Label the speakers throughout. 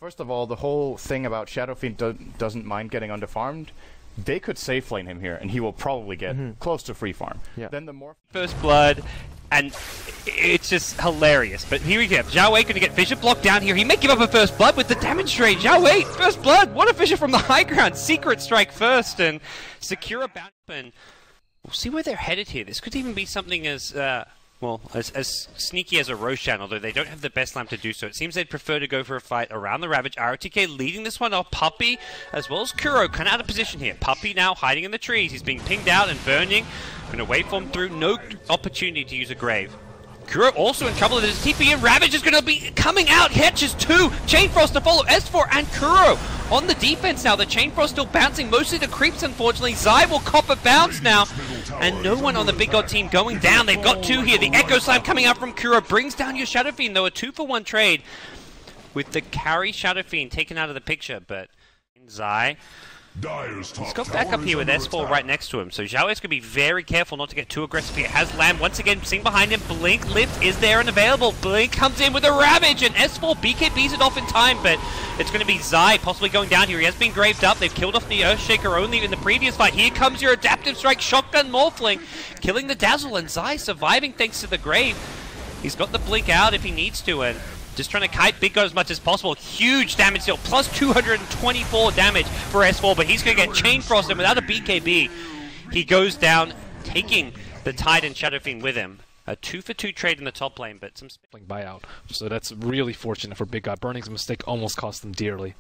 Speaker 1: First of all, the whole thing about Shadow Fiend doesn't mind getting underfarmed. They could safe lane him here, and he will probably get close to free farm. Yeah. Then the more
Speaker 2: first blood, and it's just hilarious. But here we go. Zhao Wei going to get Fissure blocked down here. He may give up a first blood with the damage trade. Zhao Wei, first blood. What a Fissure from the high ground. Secret strike first, and secure a bounce. And we'll see where they're headed here. This could even be something as well, as sneaky as a Roshan, although they don't have the best LaNm to do so. It seems they'd prefer to go for a fight around the Ravage. rOtk leading this one off. Puppey, as well as Kuro, kind of out of position here. Puppey now hiding in the trees. He's being pinged out and burning. Going to wait for him through. No opportunity to use a Grave. Kuro also in trouble. There's TP and Ravage is going to be coming out. Catches two. Chain Frost to follow. S4 and Kuro on the defense now. The Chain Frost still bouncing. Mostly the creeps, unfortunately. Zai will cop a bounce now. And no one on the BigGood team going down. They've got two here. The Echo Slam coming out from Kuro brings down your Shadow Fiend, though. A 2-for-1 trade with the carry Shadow Fiend taken out of the picture. But Zai, he's got back up here with S4 right next to him, so Zhao is going to be very careful not to get too aggressive here. Has LaNm once again seen behind him. Blink lift is there and available. Blink comes in with a Ravage, and S4 BKBs it off in time, but it's going to be Zai possibly going down here. He has been graved up. They've killed off the Earthshaker only in the previous fight. Here comes your adaptive strike shotgun Morphling, killing the Dazzle, and Zai surviving thanks to the Grave. He's got the Blink out if he needs to, and just trying to kite BigGood as much as possible. Huge damage deal, plus 224 damage for S4, but he's going to get Chain Frost, and without a BKB, he goes down, taking the Tide and Shadow Fiend with him. A 2-for-2 trade in the top lane, but some
Speaker 3: buyout. So that's really fortunate for BigGood. Burning's mistake almost cost them dearly.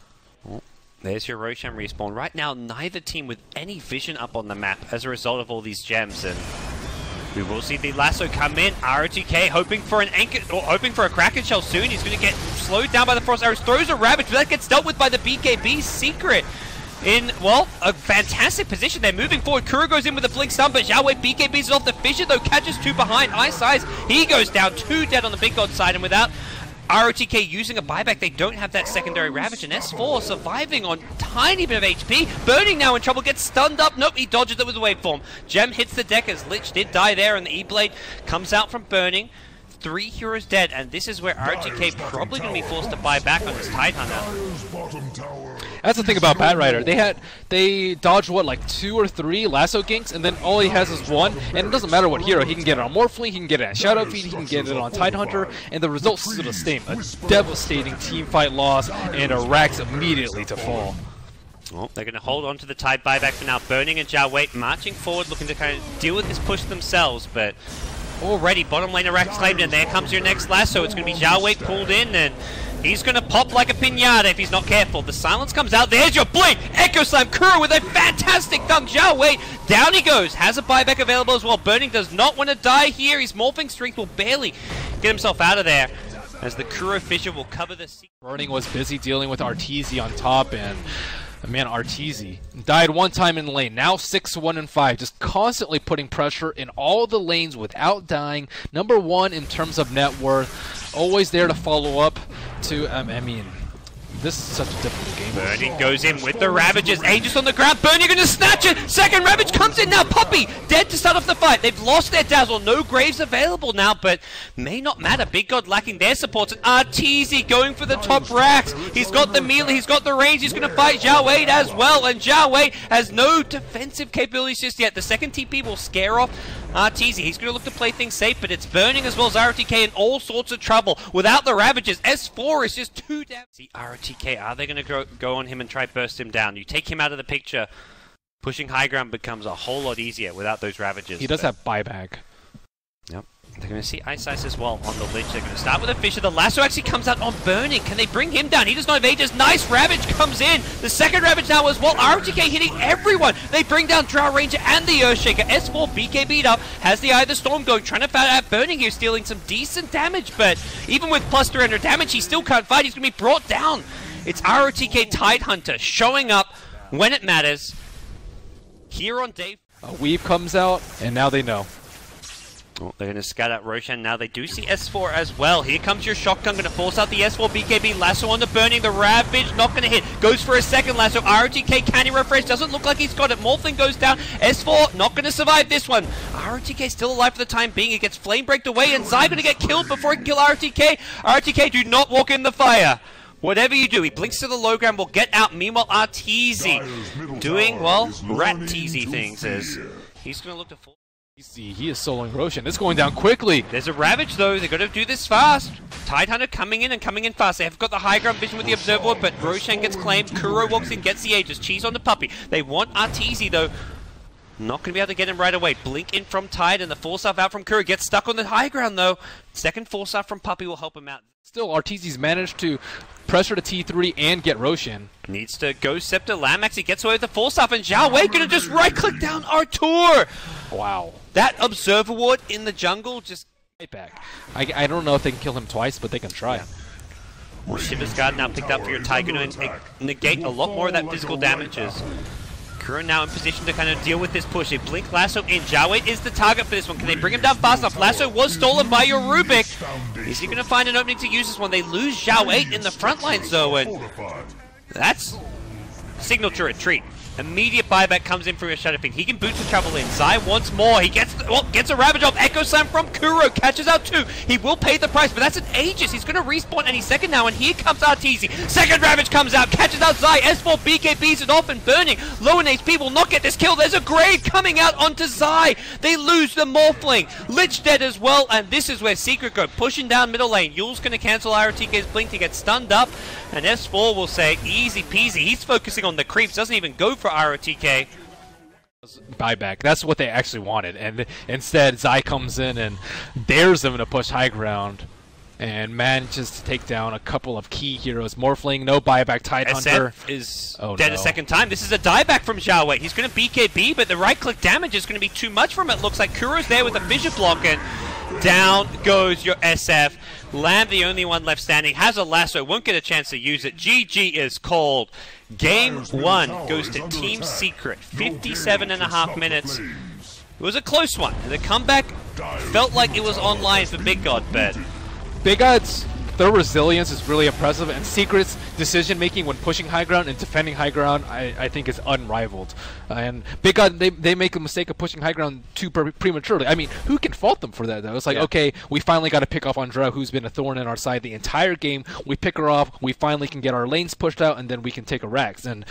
Speaker 2: Oh, there's your Roshan respawn. Right now, neither team with any vision up on the map as a result of all these gems, and we will see the lasso come in. rOtk hoping for an anchor, or hoping for a Kraken shell soon. He's going to get slowed down by the Frost Arrows. Throws a Ravage, but that gets dealt with by the BKB. Secret in, well, a fantastic position. They're moving forward. Kuro goes in with a Blink Stun, but Zhao Wei BKBs it off the Fissure, though. Catches two behind. iceice, he goes down. Two dead on the BigGood side, and without rOtk using a buyback, they don't have that secondary Ravage, and S4 surviving on tiny bit of HP. Burning now in trouble, gets stunned up. Nope, he dodges it with a waveform. Gem hits the deck as Lich did die there, and the E-Blade comes out from Burning. 3 heroes dead, and this is where rOtk probably going to be forced to buy back on his Tidehunter.
Speaker 3: That's the thing about Batrider. They dodged what, like 2 or 3 lasso ganks, and then all he has is one. And it doesn't matter what hero. He can get it on Morphling, he can get it on Shadow Fiend, he can get it on Tidehunter, and the results still the same. A devastating team fight loss, and a Rax immediately to fall.
Speaker 2: Well, they're going to hold on to the Tide buyback for now. Burning and Zhao Wei marching forward, looking to kind of deal with this push themselves, but already bottom lane Rax claimed, and there comes your next lasso. It's going to be Zhao Wei pulled in, and he's going to pop like a piñata if he's not careful. The silence comes out. There's your Blink! Echo Slam! Kuro with a fantastic dunk. Zhao Wei, down he goes. Has a buyback available as well. Burning does not want to die here. His Morphing strength will barely get himself out of there, as the Kuro Fissure will cover the sea.
Speaker 3: Burning was busy dealing with Arteezy on top, and man, Arteezy died one time in the lane. Now 6-1-5, just constantly putting pressure in all the lanes without dying. Number 1 in terms of net worth. Always there to follow up to, I mean, this is such a difficult game.
Speaker 2: Burning goes in with the Ravages. Aegis on the ground. Burning going to snatch it. Second Ravage comes in now. Puppey dead to start off the fight. They've lost their Dazzle. No Graves available now, but may not matter. BigGood lacking their supports. And Arteezy going for the top racks. He's got the melee. He's got the range. He's going to fight Zhao Wei as well. And Zhao Wei has no defensive capabilities just yet. The second TP will scare off Arteezy. He's going to look to play things safe, but it's Burning as well as rOtk in all sorts of trouble. Without the Ravages, S4 is just too damn. See, rOtk, are they going to go on him and try burst him down? You take him out of the picture, pushing high ground becomes a whole lot easier without those Ravages.
Speaker 3: He does have buyback.
Speaker 2: Yep. They're going to see iceice as well on the Lich. They're going to start with a Fissure. The lasso actually comes out on Burning. Can they bring him down? He does not have Aegis. Nice Ravage comes in. The second Ravage now as well. rOtk hitting everyone. They bring down Drow Ranger and the Earthshaker. S4 BKB'd up. Has the Eye of the Storm going. Trying to fight out Burning here. Stealing some decent damage. But even with plus 300 damage, he still can't fight. He's going to be brought down. It's rOtk Tidehunter showing up when it matters. Here on day.
Speaker 3: A weave comes out, and now they know.
Speaker 2: Oh, they're going to scout out Roshan now. They do see S4 as well. Here comes your shotgun, going to force out the S4 BKB. Lasso on the Burning. The Ravage not going to hit. Goes for a second lasso. rOtk can he refresh? Doesn't look like he's got it. Morphling goes down. S4 not going to survive this one. rOtk still alive for the time being. He gets flame breaked away, and Zai going to get killed before he can kill rOtk. rOtk do not walk in the fire. Whatever you do, he blinks to the low ground, will get out. Meanwhile, Arteezy doing, well, rat-teasy things as he's going to look to fall.
Speaker 3: He is soloing Roshan. It's going down quickly.
Speaker 2: There's a Ravage, though. They've got to do this fast. Tidehunter coming in and coming in fast. They have got the high ground vision with the Observer, but Roshan gets claimed. Kuro walks in, gets the Aegis. Cheese on the Puppey. They want Arteezy, though. Not going to be able to get him right away. Blink in from Tide and the Force Staff out from Kuro. Gets stuck on the high ground, though. Second Force Staff from Puppey will help him out.
Speaker 3: Still, Arteezy's managed to pressure to T3 and get Roshan.
Speaker 2: Needs to go Scepter. LaNm actually gets away with the Force Staff, and Zhao Wei going to just right-click down Artur.
Speaker 3: Wow.
Speaker 2: That Observer Ward in the jungle just...
Speaker 3: Right back. I don't know if they can kill him twice, but they can try.
Speaker 2: Shiver's Guard now picked up for your Tiger to negate a lot more of that physical damages. Kuro now in position to kind of deal with this push. They blink Lasso in. Zhao Wei is the target for this one. Can they bring him down fast enough? Lasso was stolen by your Rubick. Is he going to find an opening to use this one? They lose Zhao Wei in the front lines though, and that's signal to retreat. Immediate buyback comes in from your Shadow Fiend. He can boot to travel in. Zai wants more. He gets a Ravage off. Echo Slam from Kuro. Catches out 2. He will pay the price, but that's an Aegis. He's going to respawn any second now, and here comes Arteezy. Second Ravage comes out. Catches out Zai. S4 BKBs it off and burning. Low in HP will not get this kill. There's a grave coming out onto Zai. They lose the Morphling. Lich dead as well, and this is where Secret go. Pushing down middle lane. Yule's going to cancel rOtk's blink to get stunned up, and S4 will say easy peasy. He's focusing on the creeps. Doesn't even go for rOtk.
Speaker 3: Buyback. That's what they actually wanted, and instead Zai comes in and dares them to push high ground and manages to take down a couple of key heroes. Morphling, no buyback. Tidehunter
Speaker 2: is dead a second time. This is a dieback from Zhao Wei. He's going to BKB, but the right-click damage is going to be too much from it. Looks like Kuro's there with a Fissure Block, and down goes your SF. LaNm, the only one left standing, has a lasso, won't get a chance to use it. GG is called. Game 1 goes to Team Secret. 57.5 minutes. It was a close one. The comeback felt like it was online for BigGooooood, but
Speaker 3: BigGood's their resilience is really impressive, and Secret's decision-making when pushing high ground and defending high ground, I think, is unrivaled. And BigGood, they make a mistake of pushing high ground too prematurely. I mean, who can fault them for that, though? It's like, okay, we finally got to pick off on Drow, who's been a thorn in our side the entire game. We pick her off, we finally can get our lanes pushed out, and then we can take a Rax. And